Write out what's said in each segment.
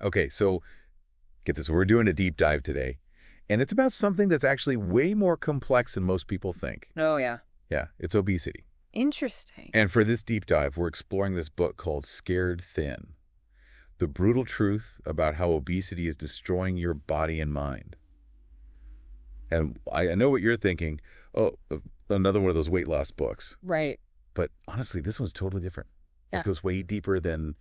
Okay, so get this. We're doing a deep dive today, and it's about something that's actually way more complex than most people think. Oh, yeah. Yeah, it's obesity. Interesting. And for this deep dive, we're exploring this book called Scared Thin, the brutal truth about how obesity is destroying your body and mind. And I know what you're thinking. Oh, another one of those weight loss books. Right. But honestly, this one's totally different. Yeah. It goes way deeper than,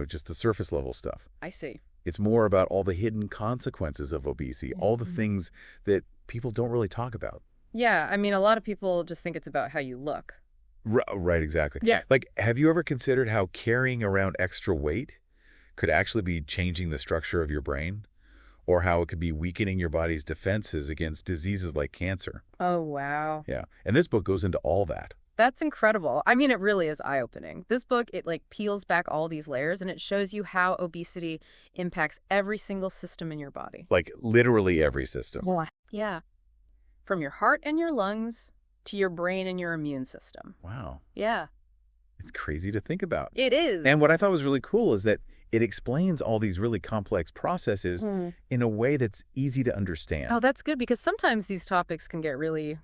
just the surface level stuff. I see. It's more about all the hidden consequences of obesity, all the things that people don't really talk about. Yeah, I mean, a lot of people just think it's about how you look. Right, exactly. Yeah. Like, have you ever considered how carrying around extra weight could actually be changing the structure of your brain? Or how it could be weakening your body's defenses against diseases like cancer? Oh, wow. Yeah. And this book goes into all that. That's incredible. I mean, it really is eye-opening. This book, it peels back all these layers and it shows you how obesity impacts every single system in your body. Like literally every system. Yeah. From your heart and your lungs to your brain and your immune system. Wow. Yeah. It's crazy to think about. It is. And what I thought was really cool is that it explains all these really complex processes in a way that's easy to understand. Oh, that's good because sometimes these topics can get really,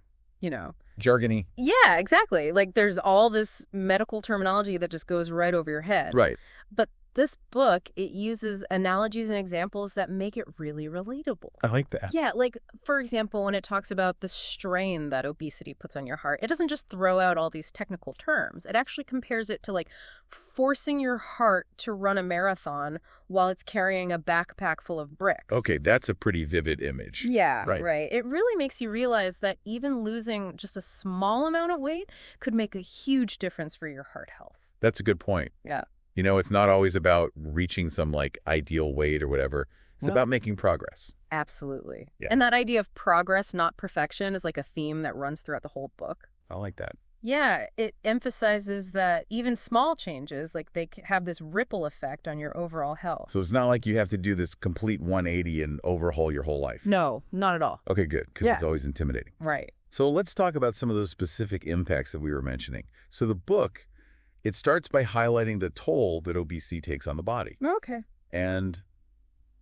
jargony. Yeah, exactly. Like there's all this medical terminology that just goes right over your head. Right. But this book, it uses analogies and examples that make it really relatable. I like that. Yeah, like, for example, when it talks about the strain that obesity puts on your heart, it doesn't just throw out all these technical terms. It actually compares it to, forcing your heart to run a marathon while it's carrying a backpack full of bricks. Okay, that's a pretty vivid image. Yeah, right. It really makes you realize that even losing just a small amount of weight could make a huge difference for your heart health. That's a good point. Yeah. It's not always about reaching some ideal weight or whatever. It's about making progress. Absolutely. Yeah. And that idea of progress, not perfection, is like a theme that runs throughout the whole book. I like that. Yeah, it emphasizes that even small changes, they have this ripple effect on your overall health. So it's not like you have to do this complete 180 and overhaul your whole life. No, not at all. Okay, good, because it's always intimidating. Right. So let's talk about some of those specific impacts that we were mentioning. So the book, it starts by highlighting the toll that obesity takes on the body. Okay. And,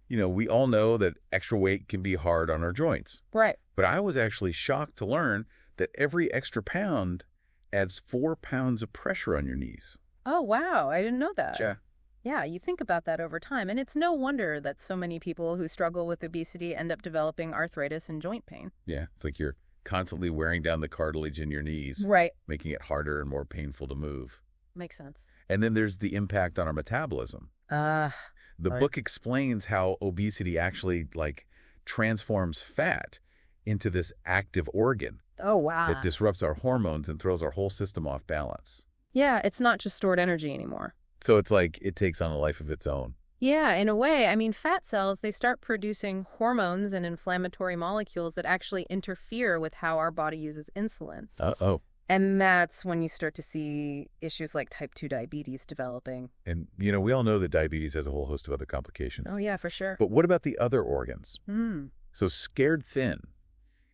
we all know that extra weight can be hard on our joints. Right. But I was actually shocked to learn that every extra pound adds 4 pounds of pressure on your knees. Oh, wow. I didn't know that. Yeah. Yeah, you think about that over time. And it's no wonder that so many people who struggle with obesity end up developing arthritis and joint pain. Yeah. It's like you're constantly wearing down the cartilage in your knees. Right. Making it harder and more painful to move. Makes sense. And then there's the impact on our metabolism. The book explains how obesity actually transforms fat into this active organ. Oh, wow. That disrupts our hormones and throws our whole system off balance. Yeah, it's not just stored energy anymore. So it's like it takes on a life of its own. Yeah, in a way. I mean, fat cells, they start producing hormones and inflammatory molecules that actually interfere with how our body uses insulin. Uh-oh. And that's when you start to see issues like type 2 diabetes developing. And, we all know that diabetes has a whole host of other complications. Oh, yeah, for sure. But what about the other organs? Mm. So Scared Thin,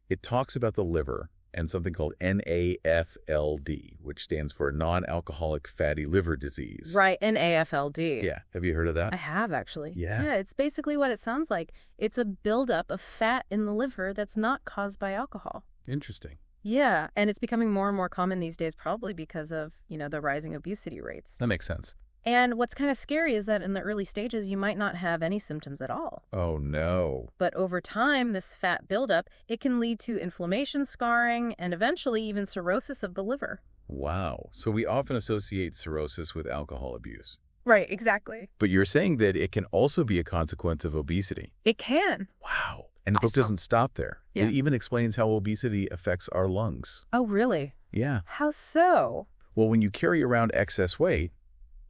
it talks about the liver and something called NAFLD, which stands for non-alcoholic fatty liver disease. Right, NAFLD. Yeah. Have you heard of that? I have, actually. Yeah. Yeah, it's basically what it sounds like. It's a buildup of fat in the liver that's not caused by alcohol. Interesting. Yeah, and it's becoming more and more common these days, probably because of, the rising obesity rates. That makes sense. And what's kind of scary is that in the early stages, you might not have any symptoms at all. Oh, no. But over time, this fat buildup, it can lead to inflammation, scarring, and eventually even cirrhosis of the liver. Wow. So we often associate cirrhosis with alcohol abuse. Right, exactly. But you're saying that it can also be a consequence of obesity. It can. Wow. And the book doesn't stop there. Yeah. It even explains how obesity affects our lungs. Oh, really? Yeah. How so? Well, when you carry around excess weight,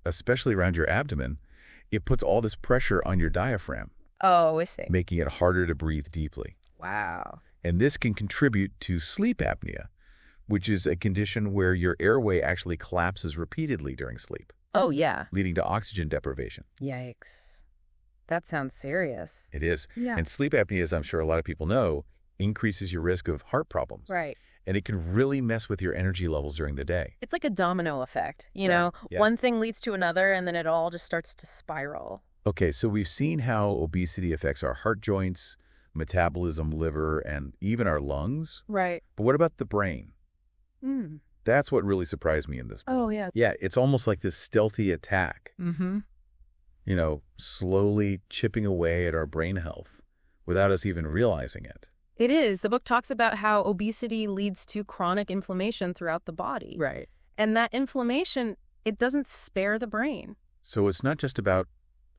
especially around your abdomen, it puts all this pressure on your diaphragm. Oh, I see. Making it harder to breathe deeply. Wow. And this can contribute to sleep apnea, which is a condition where your airway actually collapses repeatedly during sleep. Oh, yeah. Leading to oxygen deprivation. Yikes. That sounds serious. It is. Yeah. And sleep apnea, as I'm sure a lot of people know, increases your risk of heart problems. Right. And it can really mess with your energy levels during the day. It's like a domino effect, Yeah. One thing leads to another, and then it all just starts to spiral. Okay, so we've seen how obesity affects our heart joints, metabolism, liver, and even our lungs. Right. But what about the brain? Mm. That's what really surprised me in this book. Oh, yeah. Yeah, it's almost like this stealthy attack, Mm-hmm. slowly chipping away at our brain health without us even realizing it. It is. The book talks about how obesity leads to chronic inflammation throughout the body. Right. And that inflammation, it doesn't spare the brain. So it's not just about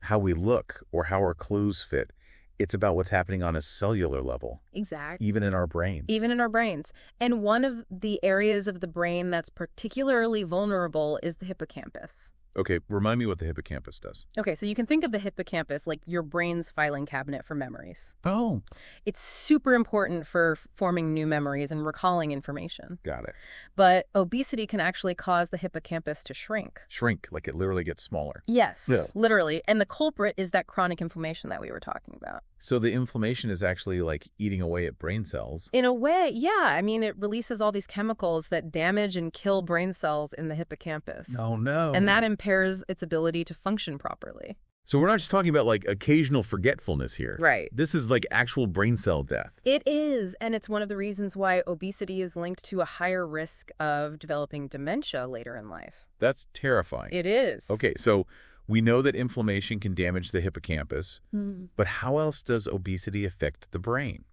how we look or how our clothes fit. It's about what's happening on a cellular level. Exactly. Even in our brains. Even in our brains. And one of the areas of the brain that's particularly vulnerable is the hippocampus. Okay, remind me what the hippocampus does. Okay, so you can think of the hippocampus like your brain's filing cabinet for memories. Oh. It's super important for forming new memories and recalling information. Got it. But obesity can actually cause the hippocampus to shrink. Shrink, like it literally gets smaller. Yes, Yeah. literally. And the culprit is that chronic inflammation that we were talking about. So the inflammation is actually like eating away at brain cells. In a way, yeah. I mean, it releases all these chemicals that damage and kill brain cells in the hippocampus. Oh, no. And that impairs its ability to function properly. So we're not just talking about like occasional forgetfulness here. Right. This is like actual brain cell death. It is, and it's one of the reasons why obesity is linked to a higher risk of developing dementia later in life. That's terrifying. It is. Okay, so we know that inflammation can damage the hippocampus, but how else does obesity affect the brain?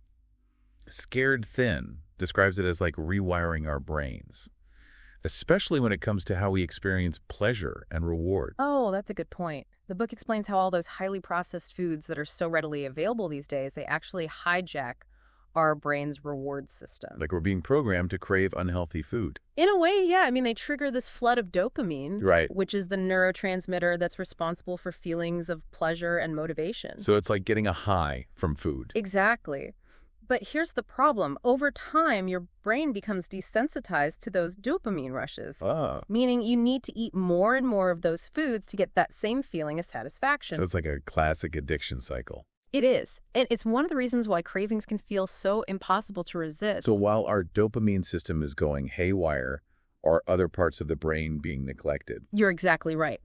Scared Thin describes it as like rewiring our brains, especially when it comes to how we experience pleasure and reward. Oh, that's a good point. The book explains how all those highly processed foods that are so readily available these days, they actually hijack our brain's reward system. Like we're being programmed to crave unhealthy food. In a way, yeah. I mean, they trigger this flood of dopamine, Right. which is the neurotransmitter that's responsible for feelings of pleasure and motivation. So it's like getting a high from food. Exactly. But here's the problem. Over time, your brain becomes desensitized to those dopamine rushes, meaning you need to eat more and more of those foods to get that same feeling of satisfaction. So it's like a classic addiction cycle. It is. And it's one of the reasons why cravings can feel so impossible to resist. So while our dopamine system is going haywire, are other parts of the brain being neglected? You're exactly right.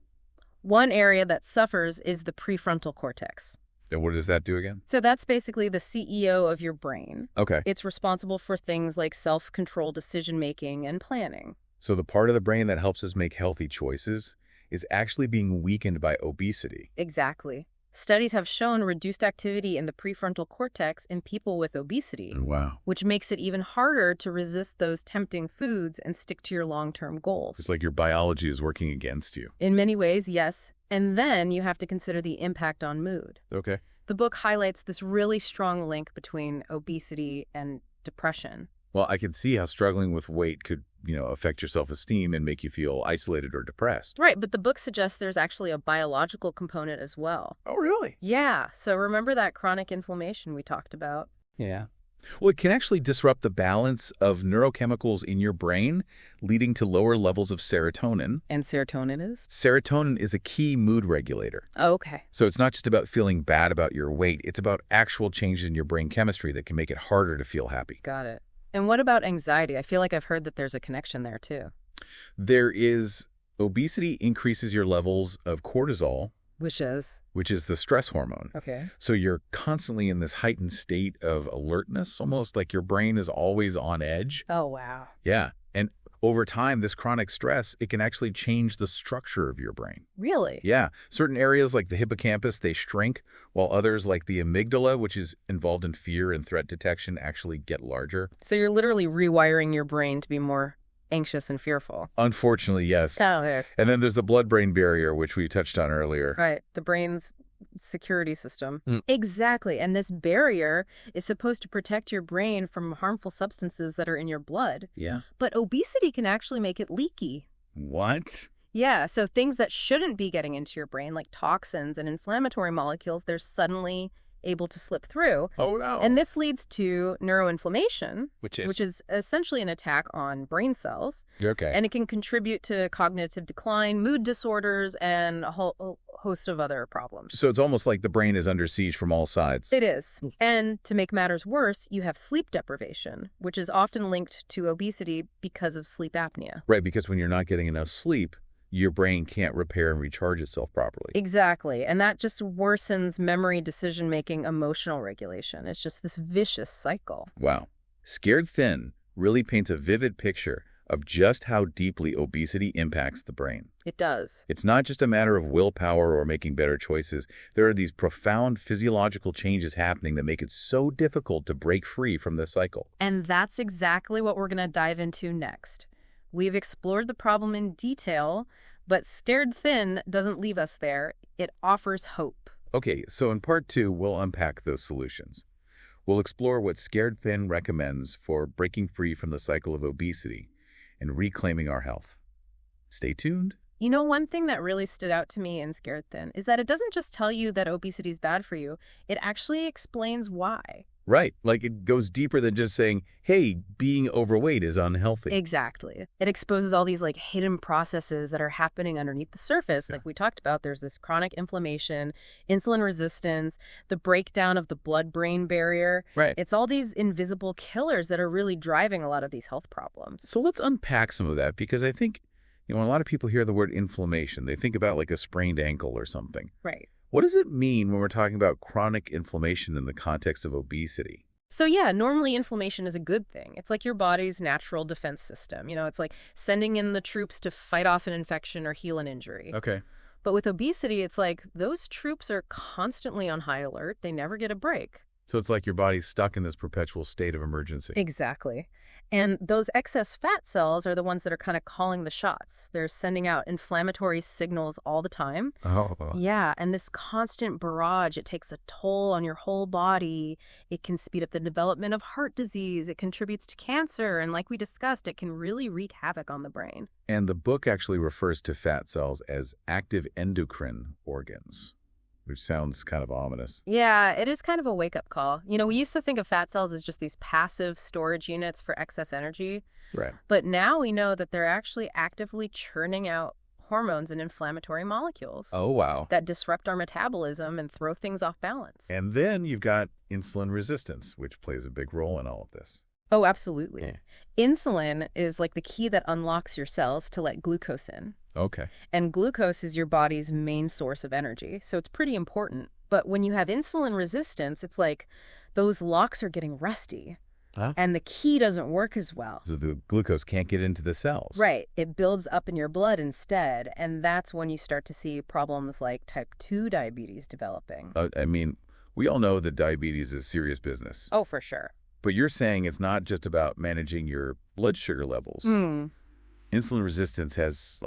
One area that suffers is the prefrontal cortex. And what does that do again? So that's basically the CEO of your brain. Okay. It's responsible for things like self-control decision-making and planning. So the part of the brain that helps us make healthy choices is actually being weakened by obesity. Exactly. Studies have shown reduced activity in the prefrontal cortex in people with obesity, Wow. which makes it even harder to resist those tempting foods and stick to your long-term goals. It's like your biology is working against you. In many ways, yes. And then you have to consider the impact on mood. Okay. The book highlights this really strong link between obesity and depression. Well, I can see how struggling with weight could, affect your self-esteem and make you feel isolated or depressed. Right, but the book suggests there's actually a biological component as well. Oh, really? Yeah, so remember that chronic inflammation we talked about? Yeah. Well, it can actually disrupt the balance of neurochemicals in your brain, leading to lower levels of serotonin. And serotonin is? Serotonin is a key mood regulator. Okay. So it's not just about feeling bad about your weight. It's about actual changes in your brain chemistry that can make it harder to feel happy. Got it. And what about anxiety? I feel like I've heard that there's a connection there, too. There is obesity increases your levels of cortisol, Which is? which is the stress hormone. Okay. So you're constantly in this heightened state of alertness, almost like your brain is always on edge. Oh, wow. Yeah. And over time, this chronic stress, it can actually change the structure of your brain. Really? Yeah. Certain areas like the hippocampus, they shrink, while others like the amygdala, which is involved in fear and threat detection, actually get larger. So you're literally rewiring your brain to be more anxious and fearful. Unfortunately, yes. Oh, And then there's the blood-brain barrier, which we touched on earlier. right. The brain's security system. Exactly. And this barrier is supposed to protect your brain from harmful substances that are in your blood. Yeah. But obesity can actually make it leaky. What? Yeah, so things that shouldn't be getting into your brain, like toxins and inflammatory molecules, they're suddenly able to slip through. Oh, no. And this leads to neuroinflammation, Which is? which is essentially an attack on brain cells. Okay. And it can contribute to cognitive decline, mood disorders, and a whole host of other problems. So it's almost like the brain is under siege from all sides. It is. And to make matters worse, you have sleep deprivation, which is often linked to obesity because of sleep apnea. Right, because when you're not getting enough sleep, your brain can't repair and recharge itself properly. Exactly. And that just worsens memory, decision-making, emotional regulation. It's just this vicious cycle. Wow. Scared Thin really paints a vivid picture of just how deeply obesity impacts the brain. It does. It's not just a matter of willpower or making better choices. There are these profound physiological changes happening that make it so difficult to break free from this cycle. And that's exactly what we're going to dive into next. We've explored the problem in detail, but Scared Thin doesn't leave us there. It offers hope. Okay, so in part 2, we'll unpack those solutions. We'll explore what Scared Thin recommends for breaking free from the cycle of obesity and reclaiming our health. Stay tuned. You know, one thing that really stood out to me in Scared Thin is that it doesn't just tell you that obesity is bad for you, it actually explains why. Right, like it goes deeper than just saying, hey, being overweight is unhealthy. Exactly. It exposes all these hidden processes that are happening underneath the surface. Like we talked about, there's this chronic inflammation, insulin resistance, the breakdown of the blood-brain barrier. Right. It's all these invisible killers that are really driving a lot of these health problems. So let's unpack some of that, because I think, when a lot of people hear the word inflammation, they think about like a sprained ankle or something. Right. What does it mean when we're talking about chronic inflammation in the context of obesity? So yeah, normally inflammation is a good thing. It's like your body's natural defense system. It's like sending in the troops to fight off an infection or heal an injury. Okay. But with obesity, it's like those troops are constantly on high alert. They never get a break. So it's like your body's stuck in this perpetual state of emergency. Exactly. And those excess fat cells are the ones that are kind of calling the shots. They're sending out inflammatory signals all the time. Oh. Yeah, and this constant barrage, it takes a toll on your whole body. It can speed up the development of heart disease. It contributes to cancer. And like we discussed, it can really wreak havoc on the brain. And the book actually refers to fat cells as active endocrine organs, which sounds kind of ominous. Yeah, it is kind of a wake-up call. We used to think of fat cells as just these passive storage units for excess energy. Right. But now we know that they're actually actively churning out hormones and inflammatory molecules. Oh, wow. That disrupt our metabolism and throw things off balance. And then you've got insulin resistance, which plays a big role in all of this. Oh, absolutely. Yeah. Insulin is like the key that unlocks your cells to let glucose in. Okay. And glucose is your body's main source of energy, so it's pretty important. But when you have insulin resistance, it's like those locks are getting rusty. Huh? And the key doesn't work as well. So the glucose can't get into the cells. Right. It builds up in your blood instead, and that's when you start to see problems like type 2 diabetes developing. We all know that diabetes is serious business. Oh, for sure. But you're saying it's not just about managing your blood sugar levels. Insulin resistance has,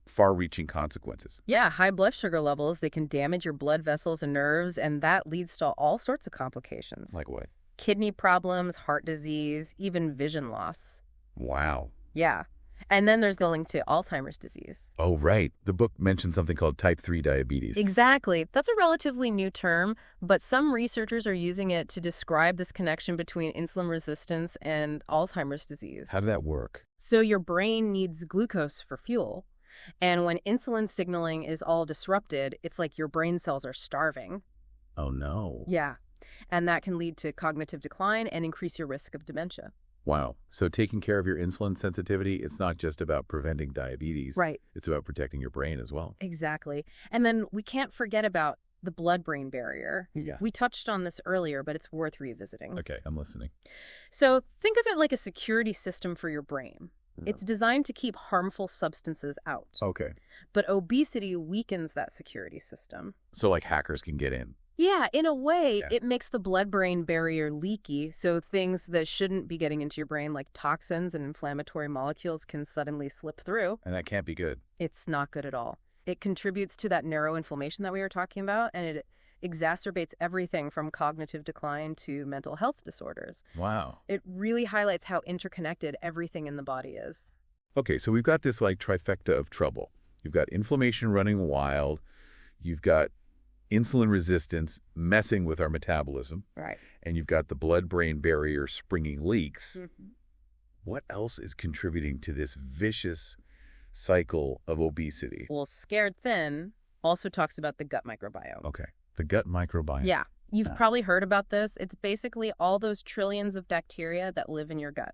far-reaching consequences. Yeah, high blood sugar levels, they can damage your blood vessels and nerves, and that leads to all sorts of complications. Like what? Kidney problems, heart disease, even vision loss. Wow. Yeah. And then there's the link to Alzheimer's disease. Oh, right. The book mentioned something called type 3 diabetes. Exactly. That's a relatively new term, but some researchers are using it to describe this connection between insulin resistance and Alzheimer's disease. How did that work? So your brain needs glucose for fuel. And when insulin signaling is all disrupted, it's like your brain cells are starving. Oh, no. Yeah. And that can lead to cognitive decline and increase your risk of dementia. Wow. So taking care of your insulin sensitivity, it's not just about preventing diabetes. Right. It's about protecting your brain as well. Exactly. And then we can't forget about the blood-brain barrier. Yeah. We touched on this earlier, but it's worth revisiting. Okay, I'm listening. So think of it like a security system for your brain. It's designed to keep harmful substances out. Okay. But obesity weakens that security system. So hackers can get in. Yeah, in a way, Yeah. It makes the blood-brain barrier leaky, so things that shouldn't be getting into your brain, like toxins and inflammatory molecules, can suddenly slip through. And that can't be good. It's not good at all. It contributes to that neuroinflammation that we were talking about, and it exacerbates everything from cognitive decline to mental health disorders. Wow. It really highlights how interconnected everything in the body is. Okay, so we've got this trifecta of trouble. You've got inflammation running wild. You've got insulin resistance messing with our metabolism. Right. And you've got the blood-brain barrier springing leaks. What else is contributing to this vicious cycle of obesity? Well, Scared Thin also talks about the gut microbiome. Okay. The gut microbiome. Yeah. You've probably heard about this. It's basically all those trillions of bacteria that live in your gut.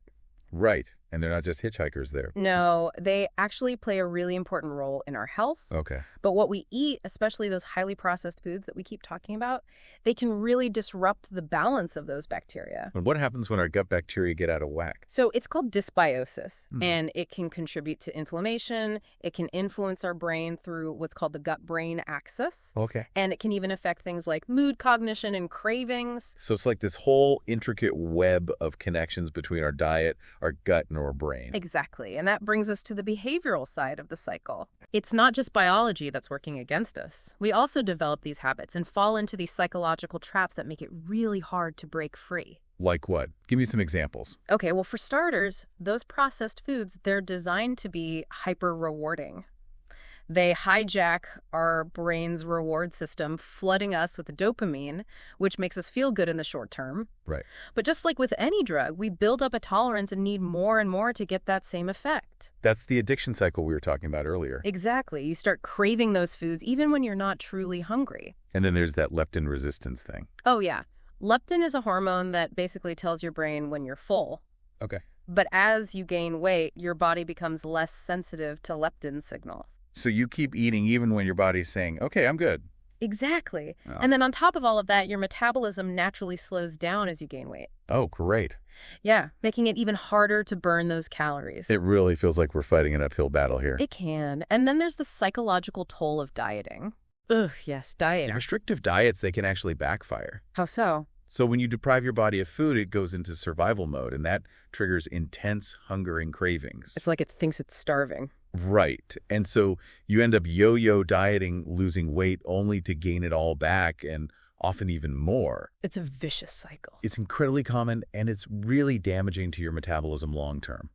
Right. And they're not just hitchhikers there. No, they actually play a really important role in our health. Okay. But what we eat, especially those highly processed foods that we keep talking about, they can really disrupt the balance of those bacteria. And what happens when our gut bacteria get out of whack? So it's called dysbiosis, and it can contribute to inflammation. It can influence our brain through what's called the gut-brain axis. Okay. And it can even affect things like mood, cognition, and cravings. So it's like this whole intricate web of connections between our diet, our gut, and our brain. Exactly. And that brings us to the behavioral side of the cycle. It's not just biology that's working against us. We also develop these habits and fall into these psychological traps that make it really hard to break free. Like what? Give me some examples. Okay, well, for starters, those processed foods, they're designed to be hyper-rewarding. They hijack our brain's reward system, flooding us with dopamine, which makes us feel good in the short term. Right. But just like with any drug, we build up a tolerance and need more and more to get that same effect. That's the addiction cycle we were talking about earlier. Exactly. You start craving those foods even when you're not truly hungry. And then there's that leptin resistance thing. Oh, yeah. Leptin is a hormone that basically tells your brain when you're full. Okay. But as you gain weight, your body becomes less sensitive to leptin signals. So you keep eating even when your body's saying, okay, I'm good. Exactly. Oh. And then on top of all of that, your metabolism naturally slows down as you gain weight. Oh, great. Yeah, making it even harder to burn those calories. It really feels like we're fighting an uphill battle here. It can. And then there's the psychological toll of dieting. Ugh, yes, dieting. Restrictive diets, they can actually backfire. How so? So when you deprive your body of food, it goes into survival mode, and that triggers intense hunger and cravings. It's like it thinks it's starving. Right. And so you end up yo-yo dieting, losing weight only to gain it all back, and often even more. It's a vicious cycle. It's incredibly common, and it's really damaging to your metabolism long term.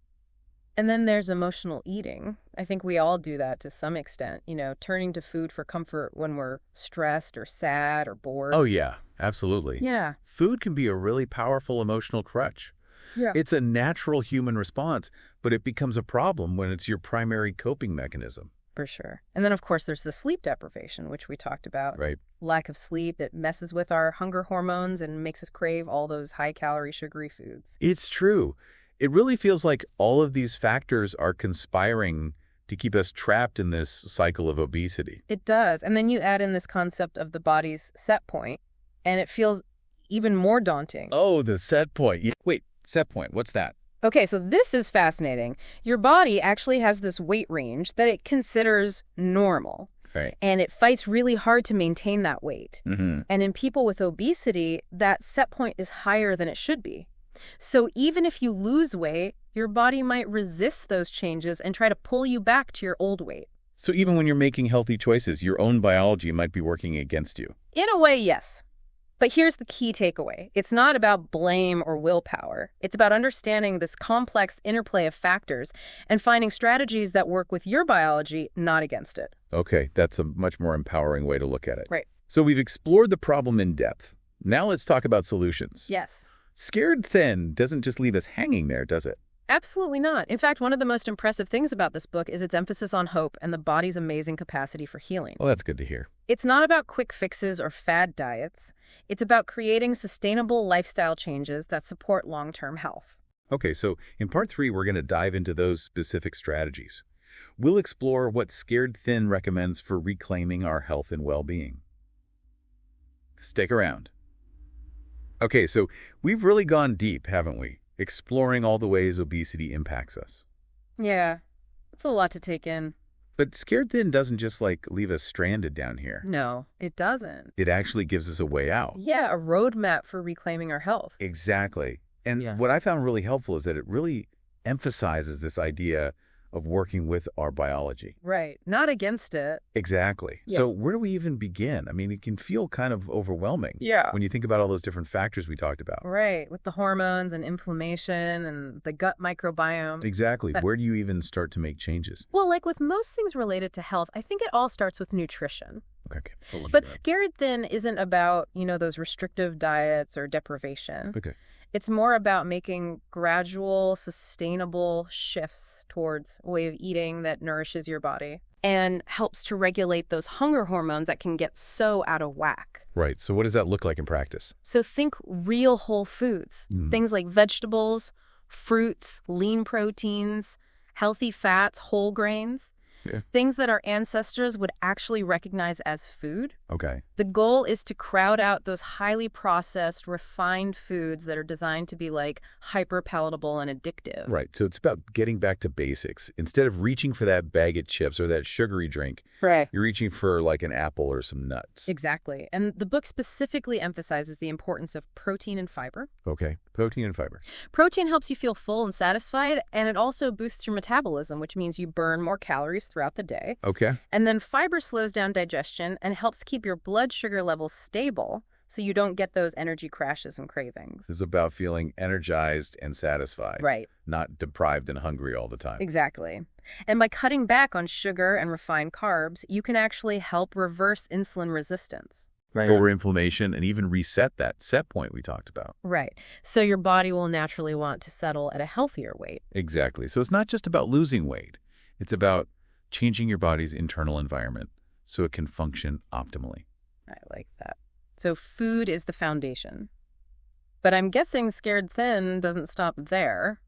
And then there's emotional eating. I think we all do that to some extent, turning to food for comfort when we're stressed or sad or bored. Oh, yeah, absolutely. Yeah. Food can be a really powerful emotional crutch. Yeah. It's a natural human response, but it becomes a problem when it's your primary coping mechanism. For sure. And then, of course, there's the sleep deprivation, which we talked about. Right. Lack of sleep, it messes with our hunger hormones and makes us crave all those high-calorie, sugary foods. It's true. It really feels like all of these factors are conspiring to keep us trapped in this cycle of obesity. It does. And then you add in this concept of the body's set point, and it feels even more daunting. Oh, the set point. Wait, set point. What's that? Okay, so this is fascinating. Your body actually has this weight range that it considers normal. Right. And it fights really hard to maintain that weight. Mm-hmm. And in people with obesity, that set point is higher than it should be. So even if you lose weight, your body might resist those changes and try to pull you back to your old weight. So even when you're making healthy choices, your own biology might be working against you. In a way, yes. But here's the key takeaway. It's not about blame or willpower. It's about understanding this complex interplay of factors and finding strategies that work with your biology, not against it. Okay, that's a much more empowering way to look at it. Right. So we've explored the problem in depth. Now let's talk about solutions. Yes. Scared Thin doesn't just leave us hanging there, does it? Absolutely not. In fact, one of the most impressive things about this book is its emphasis on hope and the body's amazing capacity for healing. Well, that's good to hear. It's not about quick fixes or fad diets. It's about creating sustainable lifestyle changes that support long-term health. Okay, so in part 3, we're going to dive into those specific strategies. We'll explore what Scared Thin recommends for reclaiming our health and well-being. Stick around. Okay, so we've really gone deep, haven't we? Exploring all the ways obesity impacts us. Yeah, it's a lot to take in. But Scared Thin doesn't just, leave us stranded down here. No, it doesn't. It actually gives us a way out. Yeah, a roadmap for reclaiming our health. Exactly. And Yeah. what I found really helpful is that it really emphasizes this idea of working with our biology. Right, not against it. Exactly. Yeah. So where do we even begin? I mean, it can feel kind of overwhelming. Yeah. When you think about all those different factors we talked about. Right, with the hormones and inflammation and the gut microbiome. Exactly. Where do you even start to make changes? Well, like with most things related to health, I think it all starts with nutrition. Okay. But Scared Thin isn't about, those restrictive diets or deprivation. Okay. It's more about making gradual, sustainable shifts towards a way of eating that nourishes your body and helps to regulate those hunger hormones that can get so out of whack. Right. So what does that look like in practice? So think real whole foods, things like vegetables, fruits, lean proteins, healthy fats, whole grains. Yeah. Things that our ancestors would actually recognize as food. Okay. The goal is to crowd out those highly processed, refined foods that are designed to be like hyper-palatable and addictive. Right. So it's about getting back to basics. Instead of reaching for that bag of chips or that sugary drink, Right. you're reaching for like an apple or some nuts. Exactly. And the book specifically emphasizes the importance of protein and fiber. Okay. Protein and fiber. Protein helps you feel full and satisfied, and it also boosts your metabolism, which means you burn more calories throughout the day. Okay. And then fiber slows down digestion and helps keep your blood sugar levels stable so you don't get those energy crashes and cravings. This is about feeling energized and satisfied. Right. Not deprived and hungry all the time. Exactly. And by cutting back on sugar and refined carbs, you can actually help reverse insulin resistance. Lower inflammation and even reset that set point we talked about. Right. So your body will naturally want to settle at a healthier weight. Exactly. So it's not just about losing weight. It's about changing your body's internal environment so it can function optimally. I like that. So food is the foundation. But I'm guessing Scared Thin doesn't stop there.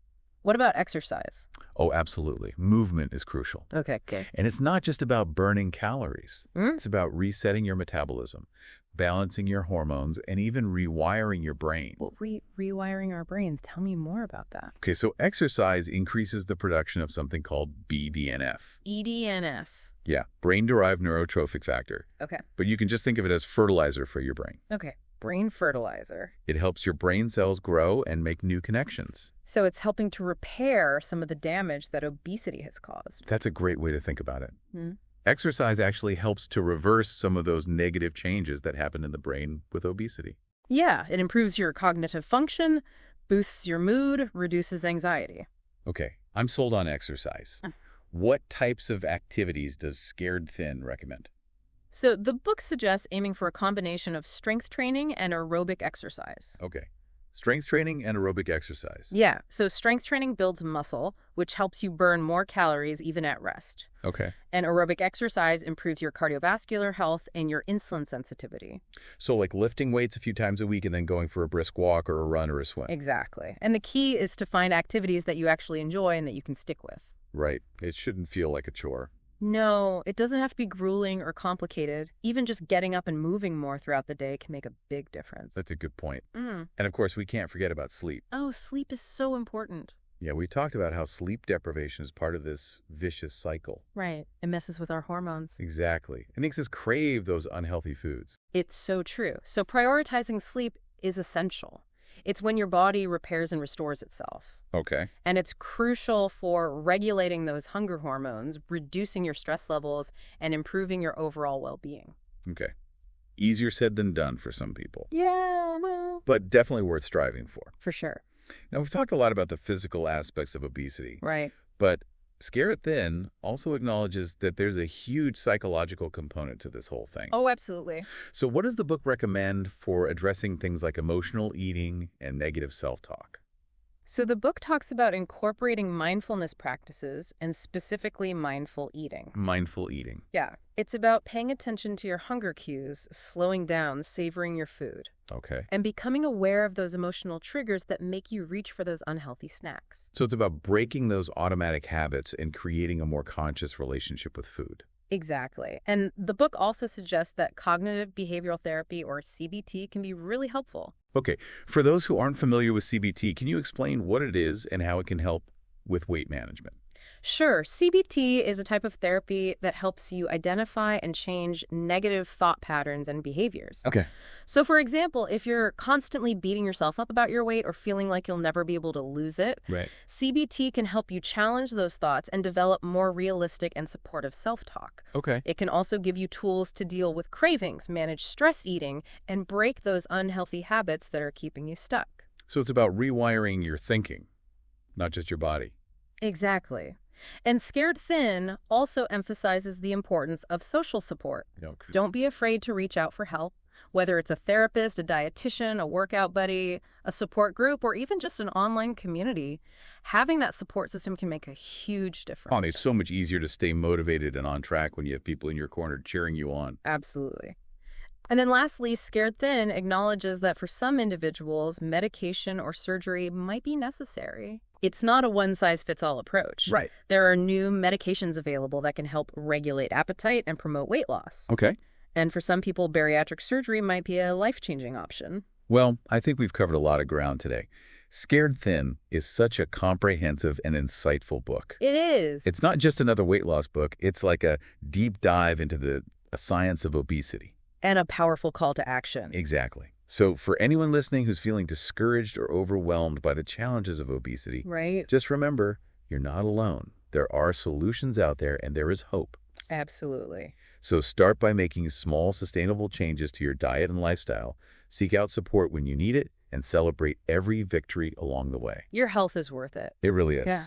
What about exercise? Oh, absolutely. Movement is crucial. Okay, good. And it's not just about burning calories. Mm? It's about resetting your metabolism, balancing your hormones, and even rewiring your brain. Well, rewiring our brains. Tell me more about that. Okay, so exercise increases the production of something called BDNF. BDNF. Yeah, brain-derived neurotrophic factor. Okay. But you can just think of it as fertilizer for your brain. Okay. Brain fertilizer. It helps your brain cells grow and make new connections. So it's helping to repair some of the damage that obesity has caused. That's a great way to think about it. Mm. Exercise actually helps to reverse some of those negative changes that happen in the brain with obesity. Yeah, it improves your cognitive function, boosts your mood, reduces anxiety. Okay, I'm sold on exercise. What types of activities does Scared Thin recommend? So the book suggests aiming for a combination of strength training and aerobic exercise. Okay. Strength training and aerobic exercise. Yeah, so strength training builds muscle, which helps you burn more calories even at rest. Okay. And aerobic exercise improves your cardiovascular health and your insulin sensitivity. So like lifting weights a few times a week and then going for a brisk walk or a run or a swim. Exactly. And the key is to find activities that you actually enjoy and that you can stick with. Right. It shouldn't feel like a chore. No, it doesn't have to be grueling or complicated. Even just getting up and moving more throughout the day can make a big difference. That's a good point. Mm. And of course, we can't forget about sleep. Oh, sleep is so important. Yeah, we talked about how sleep deprivation is part of this vicious cycle. Right. It messes with our hormones. Exactly. It makes us crave those unhealthy foods. It's so true. So prioritizing sleep is essential. It's when your body repairs and restores itself. Okay. And it's crucial for regulating those hunger hormones, reducing your stress levels, and improving your overall well-being. Okay. Easier said than done for some people. Yeah, well, But definitely worth striving for. for sure. Now, we've talked a lot about the physical aspects of obesity, Right. but Scared Thin also acknowledges that there's a huge psychological component to this whole thing. Oh, absolutely. So what does the book recommend for addressing things like emotional eating and negative self-talk? So the book talks about incorporating mindfulness practices and specifically mindful eating. Mindful eating. Yeah. It's about paying attention to your hunger cues, slowing down, savoring your food, Okay. and becoming aware of those emotional triggers that make you reach for those unhealthy snacks. So it's about breaking those automatic habits and creating a more conscious relationship with food. Exactly. And the book also suggests that cognitive behavioral therapy, or CBT, can be really helpful. Okay. For those who aren't familiar with CBT, can you explain what it is and how it can help with weight management? Sure, CBT is a type of therapy that helps you identify and change negative thought patterns and behaviors. Okay. So, for example, if you're constantly beating yourself up about your weight or feeling like you'll never be able to lose it, Right. CBT can help you challenge those thoughts and develop more realistic and supportive self-talk. Okay. It can also give you tools to deal with cravings, manage stress eating, and break those unhealthy habits that are keeping you stuck. So it's about rewiring your thinking, not just your body. Exactly. And Scared Thin also emphasizes the importance of social support. Don't be afraid to reach out for help, whether it's a therapist, a dietitian, a workout buddy, a support group, or even just an online community. Having that support system can make a huge difference. Oh, it's so much easier to stay motivated and on track when you have people in your corner cheering you on. Absolutely. And then lastly, Scared Thin acknowledges that for some individuals, medication or surgery might be necessary. It's not a one-size-fits-all approach. Right. There are new medications available that can help regulate appetite and promote weight loss. Okay. And for some people, bariatric surgery might be a life-changing option. Well, I think we've covered a lot of ground today. Scared Thin is such a comprehensive and insightful book. It is. It's not just another weight loss book. It's like a deep dive into the science of obesity. And a powerful call to action. Exactly. So for anyone listening who's feeling discouraged or overwhelmed by the challenges of obesity, Right. just remember, you're not alone. There are solutions out there and there is hope. Absolutely. So start by making small, sustainable changes to your diet and lifestyle. Seek out support when you need it and celebrate every victory along the way. Your health is worth it. It really is. Yeah.